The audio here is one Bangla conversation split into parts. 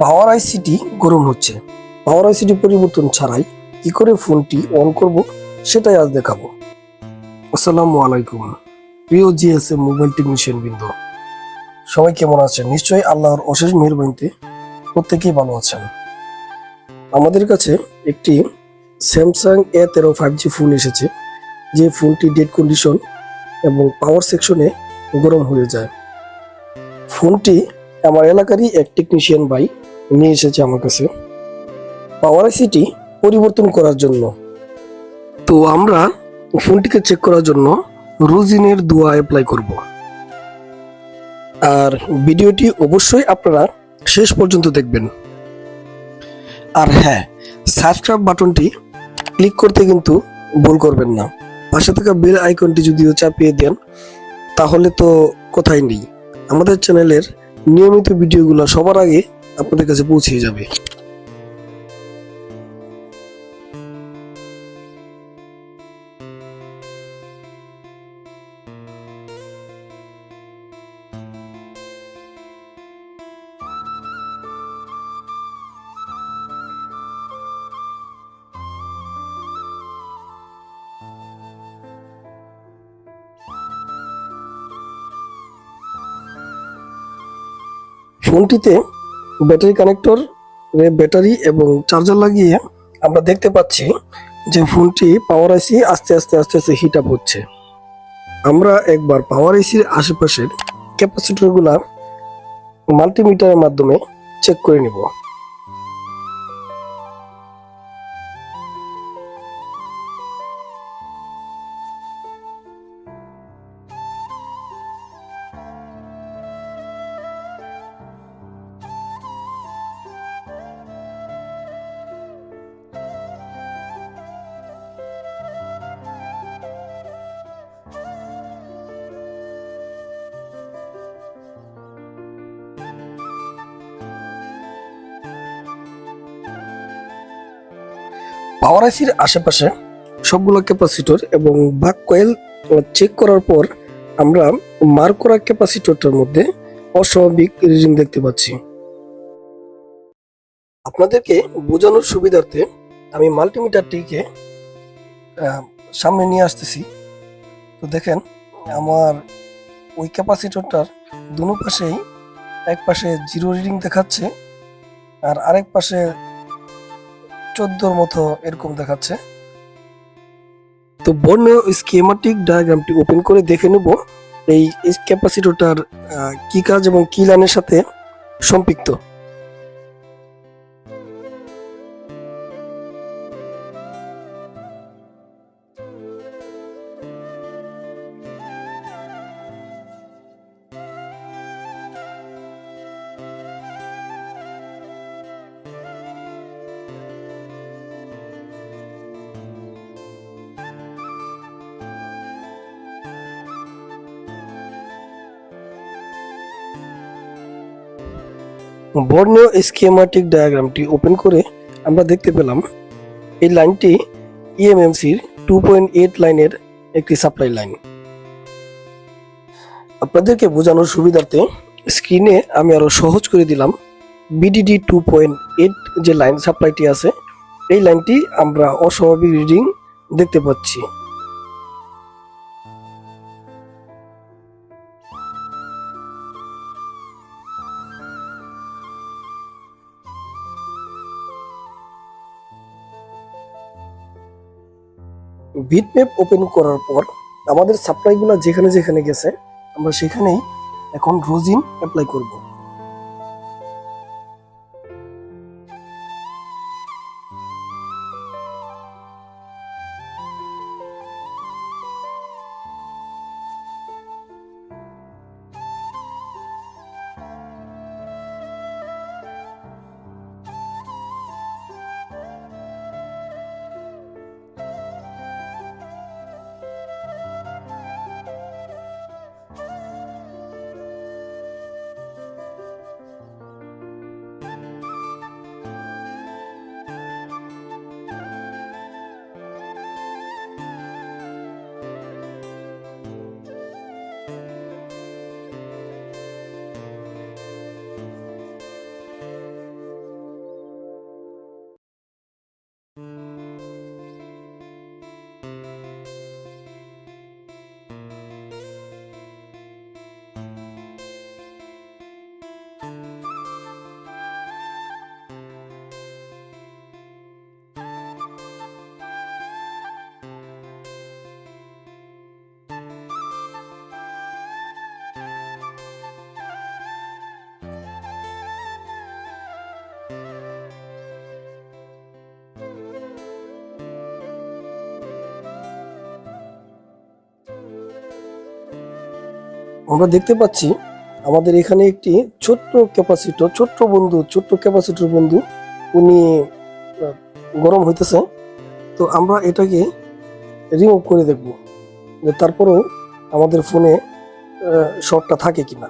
পাওয়ার আইসিটি গরম হচ্ছে। পাওয়ার আইসিটি পরিবর্তন ছাড়াই কি করে ফোনটি অন করব সেটাই আজ দেখাবো। আসসালামু আলাইকুম প্রিয় জিএসএম মোবাইল টেকনিশিয়ান বৃন্দ, সবাই কেমন আছেন? নিশ্চয়ই আল্লাহর অশেষ মেহেরবানিতে প্রত্যেকেই ভালো আছেন। আমাদের কাছে একটি স্যামসাং A13 5G ফোন এসেছে, যে ফোনটি ডেড কন্ডিশন এবং পাওয়ার সেকশনে গরম হয়ে যায়। ফোনটি আমার এলাকারই এক টেকনিশিয়ান ভাই নিয়ে এসেছে আমার কাছে পাওয়ার আইসিটি পরিবর্তন করার জন্য। তো আমরা ফোনটিকে চেক করার জন্য রোজিনের দোয়া অ্যাপ্লাই করব। আর ভিডিওটি অবশ্যই আপনারা শেষ পর্যন্ত দেখবেন। আর হ্যাঁ, সাবস্ক্রাইব বাটনটি ক্লিক করতে কিন্তু ভুল করবেন না। পাশে থাকা বেল আইকনটি যদিও চাপিয়ে দেন তাহলে তো কথাই নেই, আমাদের চ্যানেলের নিয়মিত ভিডিওগুলো সবার আগে আপনাদের কাছে পৌঁছে যাবে। ফোনটিতে ব্যাটারি কানেক্টর, ব্যাটারি এবং চার্জার লাগিয়ে আমরা দেখতে পাচ্ছি যে ফোনটি পাওয়ার আইসি আস্তে আস্তে হিট আপ হচ্ছে। আমরা একবার পাওয়ার আইসির আশেপাশের ক্যাপাসিটরগুলা মাল্টিমিটারের মাধ্যমে চেক করে নিব। পাওয়ার আইসির আশেপাশে সবগুলো ক্যাপাসিটর এবং বাক কয়েল চেক করার পর আমরা মার্ক করা ক্যাপাসিটরটার মধ্যে অস্বাভাবিক রিডিং দেখতে পাচ্ছি। আপনাদেরকে বোঝানোর সুবিধার্থে আমি মাল্টিমিটারটিকে সামনে নিয়ে আসতেছি। তো দেখেন, আমার ওই ক্যাপাসিটরটার দুনো পাশেই এক পাশে 0 রিডিং দেখাচ্ছে আর আরেক পাশে 14 মতো এরকম দেখাচ্ছে। তো বর্ণীয় স্কিমেটিক ডায়াগ্রামটি ওপেন করে দেখে নেব এই ক্যাপাসিটরটার কি কাজ এবং কি লাইনের সাথে সম্পৃক্ত। বর্ণীয় স্কিমেটিক ডায়াগ্রামটি ওপেন করে আমরা দেখতে পেলাম এই লাইনটি ইএমএমসির 2.8 লাইনের একটি সাপ্লাই লাইন। আপনাদেরকে বোঝানোর সুবিধার্থে স্ক্রিনে আমি আরো সহজ করে দিলাম। বিডিডি 2.8 যে লাইন সাপ্লাইটি আছে, এই লাইনটি আমরা অস্বাভাবিক রিডিং দেখতে পাচ্ছি। বিটম্যাপ ওপেন করার পর আমাদের সাপ্লাইগুলো যেখানে যেখানে গেছে আমরা সেখানেই এখন রোজিন অ্যাপ্লাই করব। আমরা দেখতে পাচ্ছি আমাদের এখানে একটি ছোট্ট ক্যাপাসিটর বন্ধু উনি গরম হইতেছে। তো আমরা এটাকে রিমুভ করে দেখব যে তারপরেও আমাদের ফোনে শর্টটা থাকে কিনা।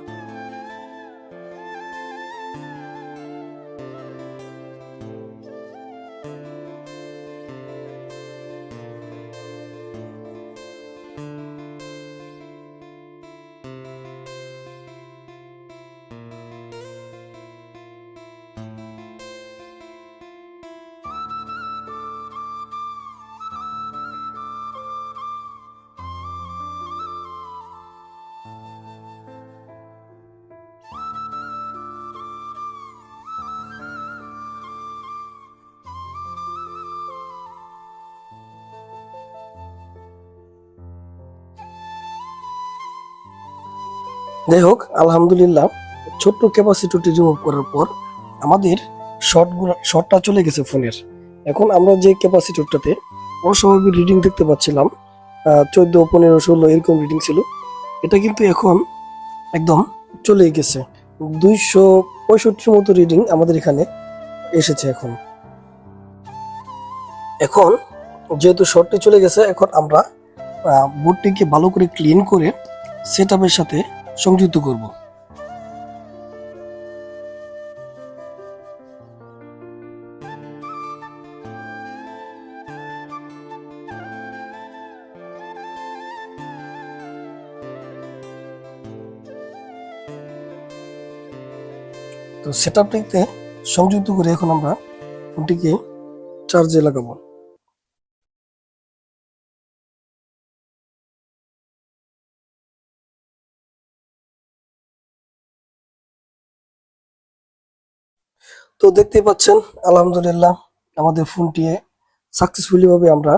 যাই হোক, আলহামদুলিল্লাহ ছোট্ট ক্যাপাসিটরটি রিমুভ করার পর আমাদের শর্টটা চলে গেছে ফোনের। এখন আমরা যে ক্যাপাসিটরটাতে অস্বাভাবিক রিডিং দেখতে পাচ্ছিলাম, 14, 15, 16 এরকম রিডিং ছিল, এটা কিন্তু এখন একদম চলে গেছে। 265 মতো রিডিং আমাদের এখানে এসেছে। এখন যেহেতু শর্টটি চলে গেছে, এখন আমরা বোর্ডটিকে ভালো করে ক্লিন করে সেটআপের সাথে সংযুক্ত করব। তো সেটআপটিতে সংযুক্ত করে এখন আমরা ফোনটিকে চার্জে লাগাবো। তো দেখতেই পাচ্ছেন, আলহামদুলিল্লাহ আমাদের ফোনটি সাকসেসফুলি ভাবে আমরা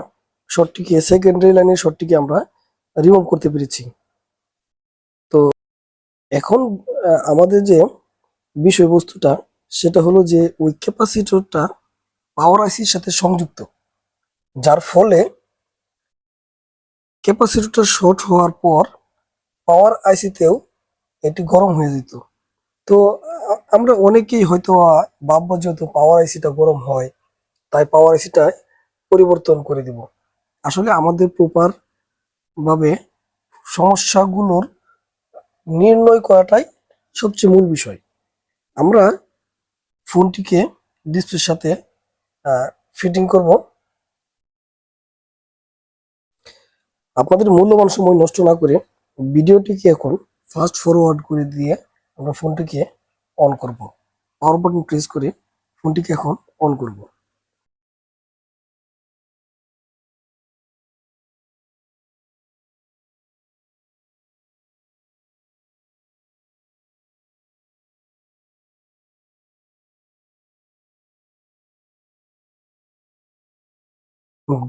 সেকেন্ডারি লাইনের শর্টটিকে আমরা রিমুভ করতে পেরেছি। তো এখন আমাদের যে বিষয়বস্তুটা সেটা হলো যে ওই ক্যাপাসিটরটা পাওয়ার আইসির সাথে সংযুক্ত, যার ফলে ক্যাপাসিটরটা শর্ট হওয়ার পর পাওয়ার আইসিতেও এটি গরম হয়ে যেত। তো আমরা অনেকেই হয়তো ভাববো যেহেতু পাওয়ার আইসিটা গরম হয় তাই পাওয়ার আইসিটা পরিবর্তন করে দিব। আসলে আমাদের প্রপার ভাবে সমস্যাগুলোর নির্ণয় করাটাই সবচেয়ে মূল বিষয়। আমরা ফোনটিকে ডিসপ্লের সাথে ফিটিং করব। আপনাদের মূল্যবান সময় নষ্ট না করে ভিডিওটিকে এখন ফাস্ট ফরওয়ার্ড করে দিয়ে আমরা ফোনটিকে অন করব। পাওয়ার বাটন প্রেস করে ফোনটিকে এখন অন করব।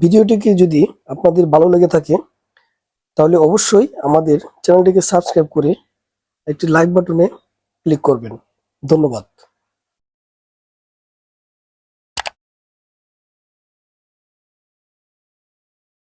ভিডিওটিকে যদি আপনাদের ভালো লেগে থাকে তাহলে অবশ্যই আমাদের চ্যানেলটিকে সাবস্ক্রাইব করে একটি লাইক বাটনে ক্লিক করবেন। ধন্যবাদ।